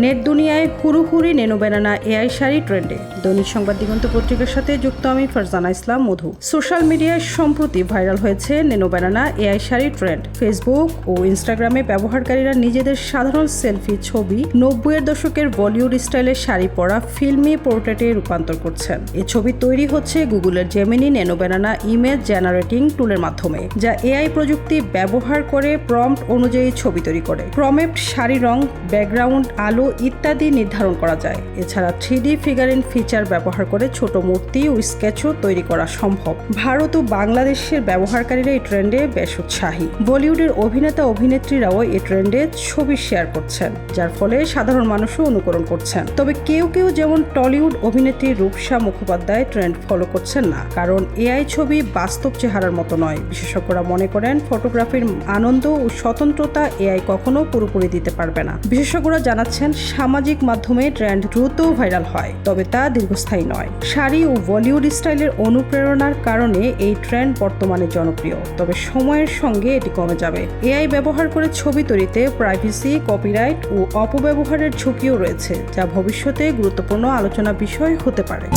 Net দুনিয়ায় হুড়ুহুড়ি নেনো banana AI sari ট্রেন্ডে। দৈনিক সংবাদ দিগন্ত পত্রিকার সাথে যুক্ত আমি ফারজানা ইসলাম মধু। সোশ্যাল মিডিয়ায় সম্প্রতি ভাইরাল হয়েছে nano banana AI sari trend. Facebook ও ইনস্টাগ্রামে ব্যবহারকারীরা নিজেদের সাধারণ সেলফি ছবি 90-এর দশকের বলিউড স্টাইলের শাড়ি পরা ফিল্মি পোর্ট্রেটে রূপান্তর করছেন। এই ছবি তৈরি হচ্ছে গুগলের জেমিনি নেনো বেনানা ইমেজ জেনারেটিং টুলের মাধ্যমে, যা এআই প্রযুক্তি ব্যবহার করে প্রম্পট অনুযায়ী ছবি তৈরি করে। প্রম্পট শাড়ি রং, ব্যাকগ্রাউন্ড, আলো ইত্যাদি নির্ধারণ করা যায়। এছাড়া 3D ফিগারিন ফিচার ব্যবহার করে ছোট মূর্তি ও স্কেচও তৈরি করা সম্ভব। ভারত ও বাংলাদেশের ব্যবহারকারীরা এই ট্রেন্ডে বেশ উৎসাহী। বলিউডের অভিনেতা অভিনেত্রীরাও এই ট্রেন্ডে ছবি শেয়ার করছেন, যার ফলে সাধারণ মানুষও অনুকরণ করছেন। তবে কেউ কেউ যেমন টলিউড অভিনেত্রী রূপসা মুখোপাধ্যায় ট্রেন্ড ফলো করছেন না, কারণ এআই ছবি বাস্তব চেহারার মতো নয়। বিশেষজ্ঞরা মনে করেন ফটোগ্রাফির আনন্দ ও স্বতন্ত্রতা এআই কখনো পুরোপুরি দিতে পারবে না। বিশেষজ্ঞরা জানাচ্ছেন সামাজিক মাধ্যমে ট্রেন্ড দ্রুত ভাইরাল হয়, তবে তা দীর্ঘস্থায়ী নয়। শাড়ি ও বলিউড স্টাইলের অনুপ্রেরণার কারণে এই ট্রেন্ড বর্তমানে জনপ্রিয়, তবে সময়ের সঙ্গে এটি কমে যাবে। এআই ব্যবহার করে ছবি তৈরিতে প্রাইভেসি, কপিরাইট ও অপব্যবহারের ঝুঁকিও রয়েছে, যা ভবিষ্যতে গুরুত্বপূর্ণ আলোচনা বিষয় হতে পারে।